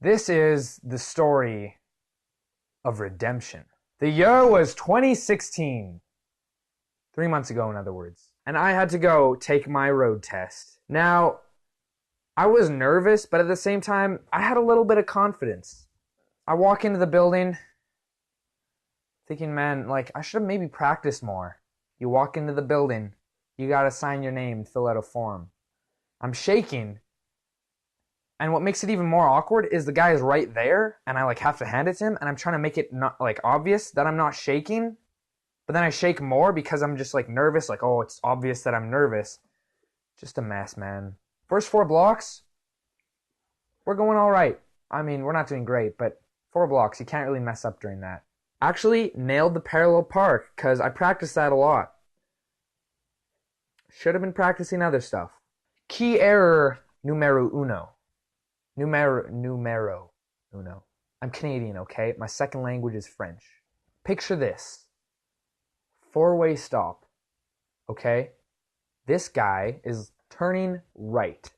This is the story of redemption. The year was 2016. 3 months ago, in other words. And I had to go take my road test. Now, I was nervous, but at the same time, I had a little bit of confidence. I walk into the building thinking, man, like, I should have maybe practiced more. You walk into the building, you gotta sign your name and fill out a form. I'm shaking. And what makes it even more awkward is the guy is right there, and I like have to hand it to him, and I'm trying to make it not like obvious that I'm not shaking, but then I shake more because I'm just like nervous, like, oh, it's obvious that I'm nervous. Just a mess, man. First 4 blocks, we're going all right. I mean, we're not doing great, but 4 blocks, you can't really mess up during that. Actually, nailed the parallel park because I practiced that a lot. Should have been practicing other stuff. Key error numero uno. Numero uno. I'm Canadian, okay? My second language is French. Picture this. 4-way stop, okay? This guy is turning right.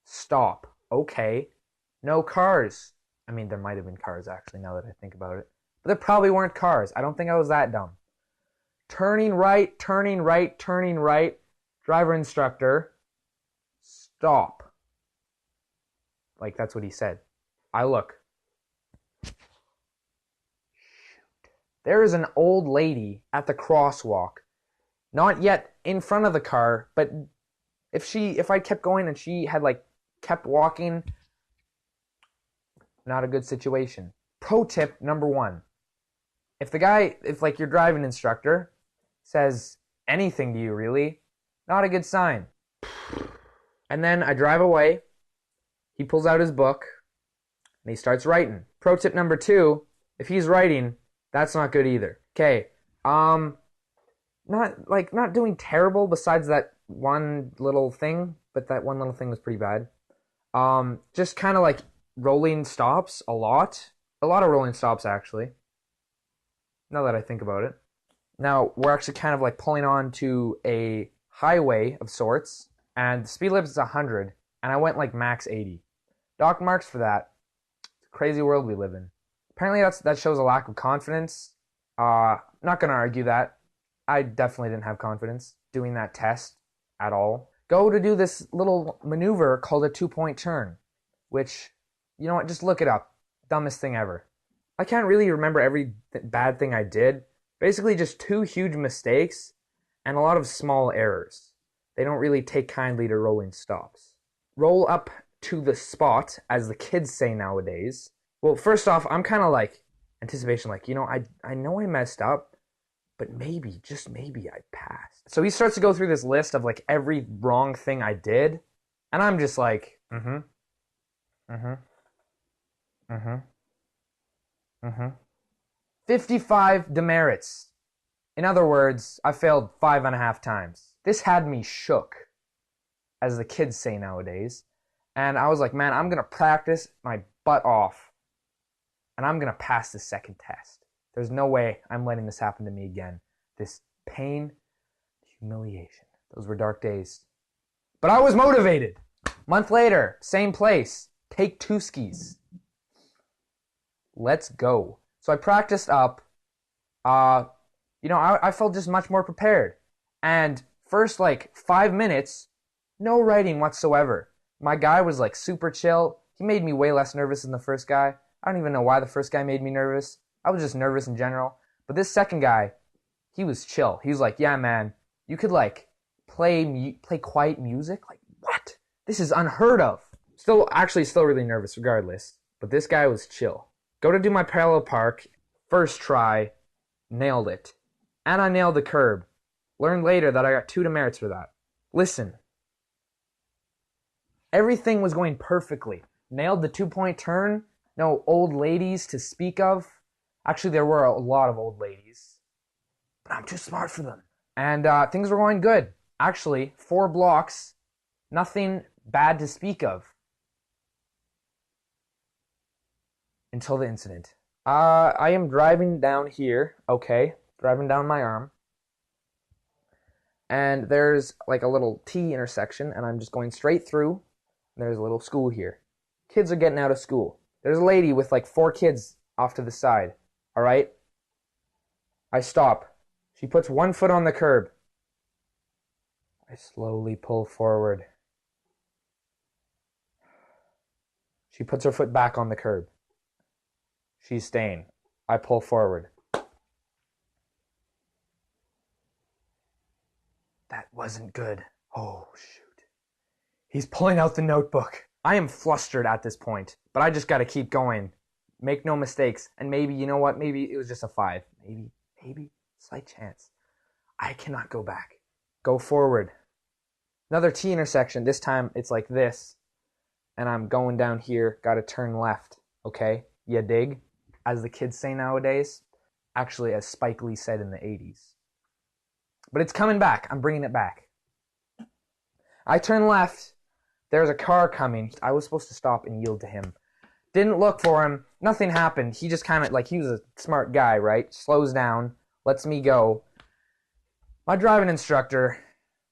Stop, okay? No cars. I mean, there might have been cars, actually, now that I think about it. But there probably weren't cars. I don't think I was that dumb. Turning right, turning right, turning right. Driver instructor, stop. Like, that's what he said. I look. Shoot. There is an old lady at the crosswalk. Not yet in front of the car, but if I kept going and she had, like, kept walking, not a good situation. Pro tip number 1. If your driving instructor says anything to you, really, not a good sign. And then I drive away. He pulls out his book, and he starts writing. Pro tip number 2, if he's writing, that's not good either. Okay, not doing terrible besides that one little thing, but that one little thing was pretty bad. Just kind of like rolling stops a lot of rolling stops actually, now that I think about it. Now, we're actually kind of like pulling on to a highway of sorts, and the speed limit is 100, and I went like max 80. Dock marks for that. It's a crazy world we live in. Apparently that shows a lack of confidence. Not gonna argue that. I definitely didn't have confidence doing that test at all. Go to do this little maneuver called a 2-point turn, which, you know what, just look it up. Dumbest thing ever. I can't really remember every bad thing I did. Basically just 2 huge mistakes and a lot of small errors. They don't really take kindly to rolling stops. Roll up to the spot, as the kids say nowadays. Well, first off, I'm kind of like anticipation, like, you know, I know I messed up, but maybe, just maybe I passed. So he starts to go through this list of like every wrong thing I did, and I'm just like, 55 demerits. In other words, I failed 5.5 times. This had me shook, as the kids say nowadays. And I was like, man, I'm going to practice my butt off. And I'm going to pass the second test. There's no way I'm letting this happen to me again. This pain, humiliation. Those were dark days. But I was motivated. Month later, same place. Take 2 skis. Let's go. So I practiced up. I felt just much more prepared. And first, like, 5 minutes, no writing whatsoever. My guy was, like, super chill. He made me way less nervous than the first guy. I don't even know why the first guy made me nervous. I was just nervous in general. But this second guy, he was chill. He was like, yeah, man, you could, like, play quiet music? Like, what? This is unheard of. Still really nervous regardless. But this guy was chill. Go to do my parallel park. First try. Nailed it. And I nailed the curb. Learned later that I got 2 demerits for that. Listen. Everything was going perfectly. Nailed the 2-point turn. No old ladies to speak of. Actually, there were a lot of old ladies. But I'm too smart for them. And things were going good. Actually, 4 blocks. Nothing bad to speak of. Until the incident. I am driving down here. Okay. Driving down my arm. And there's like a little T intersection, and I'm just going straight through. There's a little school here. Kids are getting out of school. There's a lady with like 4 kids off to the side. All right? I stop. She puts one foot on the curb. I slowly pull forward. She puts her foot back on the curb. She's staying. I pull forward. That wasn't good. Oh, shoot. He's pulling out the notebook. I am flustered at this point, but I just gotta keep going. Make no mistakes. And maybe, you know what? Maybe it was just a 5. Maybe. Slight chance. I cannot go back. Go forward. Another T intersection. This time it's like this. And I'm going down here. Gotta turn left. Okay? Ya dig? As the kids say nowadays. Actually, as Spike Lee said in the 80s. But it's coming back. I'm bringing it back. I turn left. There's a car coming. I was supposed to stop and yield to him. Didn't look for him. Nothing happened. He just kind of, like, he was a smart guy, right? Slows down. Lets me go. My driving instructor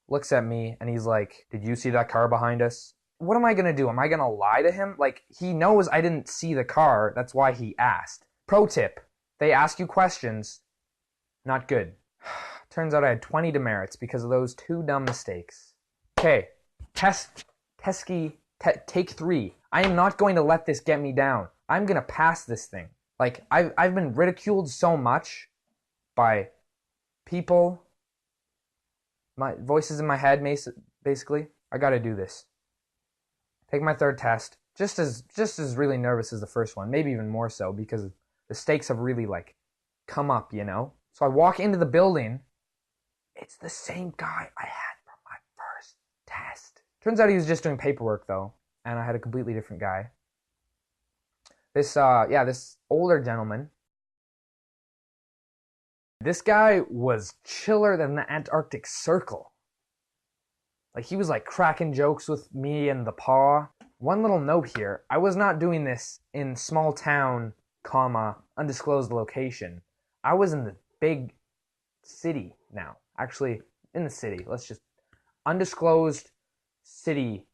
looks at me and he's like, "Did you see that car behind us?" What am I going to do? Am I going to lie to him? Like, he knows I didn't see the car. That's why he asked. Pro tip. They ask you questions. Not good. Turns out I had 20 demerits because of those 2 dumb mistakes. Okay. Take 3. I am not going to let this get me down. I'm going to pass this thing. Like, I've been ridiculed so much by people, my voices in my head, basically. I got to do this. Take my 3rd test. Just as really nervous as the first one. Maybe even more so because the stakes have really, like, come up, you know? So I walk into the building. It's the same guy I had for my first test. Turns out he was just doing paperwork, though. And I had a completely different guy. This older gentleman. This guy was chiller than the Antarctic Circle. Like, he was, like, cracking jokes with me and the paw. One little note here. I was not doing this in small town, undisclosed location. I was in the big city now. Actually, in the city. Let's just... Undisclosed city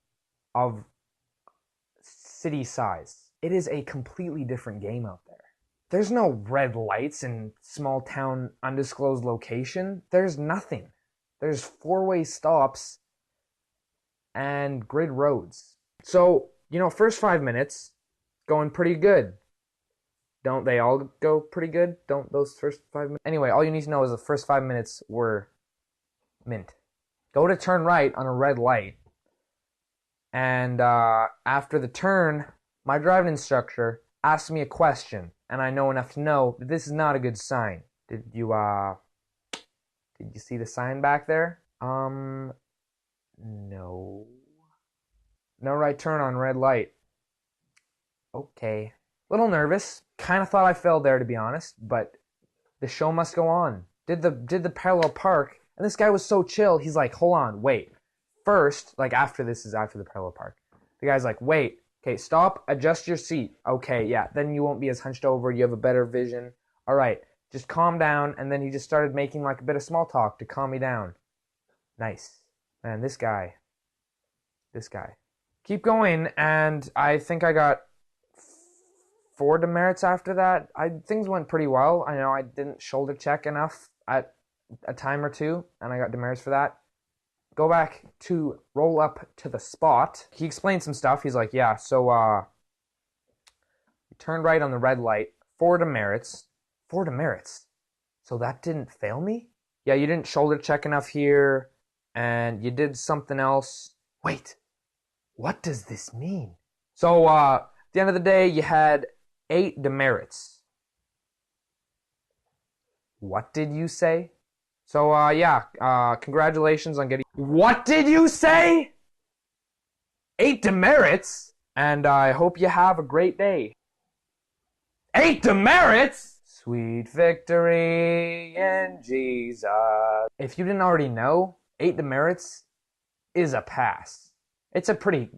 of city size. It is a completely different game out there. There's no red lights in small town undisclosed location. There's nothing. There's 4-way stops and grid roads. So, first 5 minutes, going pretty good. Don't they all go pretty good? Don't those first 5 minutes? Anyway, all you need to know is the first 5 minutes were mint. Go to turn right on a red light. And after the turn, my driving instructor asked me a question. And I know enough to know that this is not a good sign. Did you see the sign back there? No. No right turn on red light. Okay. Little nervous. Kind of thought I failed there, to be honest, but the show must go on. Did the parallel park, and this guy was so chill. He's like, "Hold on, wait. First, like after the parallel park." The guy's like, "Wait. Okay, stop. Adjust your seat. Okay, yeah. Then you won't be as hunched over. You have a better vision. All right. Just calm down." And then he just started making like a bit of small talk to calm me down. Nice. Man, this guy. Keep going, and I think I got 4 demerits after that. Things went pretty well. I know I didn't shoulder check enough at a time or 2, and I got demerits for that. Go back to roll up to the spot. He explained some stuff. He's like, "Yeah, so you turned right on the red light. 4 demerits. 4 demerits. So that didn't fail me? Yeah, you didn't shoulder check enough here, and you did something else. Wait, what does this mean?" So at the end of the day, you had 8 demerits. What did you say? So, congratulations on getting... What did you say? 8 demerits? And I hope you have a great day. 8 demerits? Sweet victory in Jesus. If you didn't already know, 8 demerits is a pass. It's a pretty,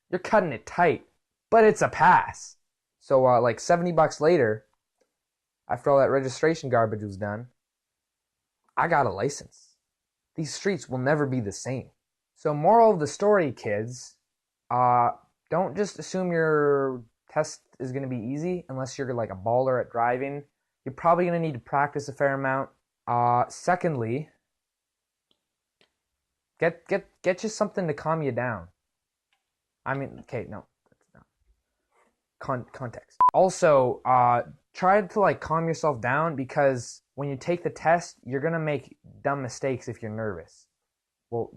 you're cutting it tight, but it's a pass. So, $70 later, after all that registration garbage was done, I got a license. These streets will never be the same. So moral of the story, kids, don't just assume you're test is going to be easy unless you're like a baller at driving. You're probably going to need to practice a fair amount. Secondly, get you something to calm you down. I mean, okay, no, that's not context. Also, try to like calm yourself down, because when you take the test, you're gonna make dumb mistakes if you're nervous. Well,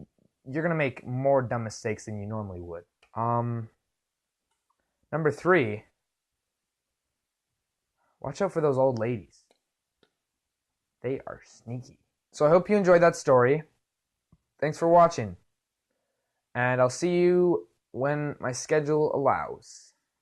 you're gonna make more dumb mistakes than you normally would. Number 3, watch out for those old ladies. They are sneaky. So I hope you enjoyed that story. Thanks for watching. And I'll see you when my schedule allows.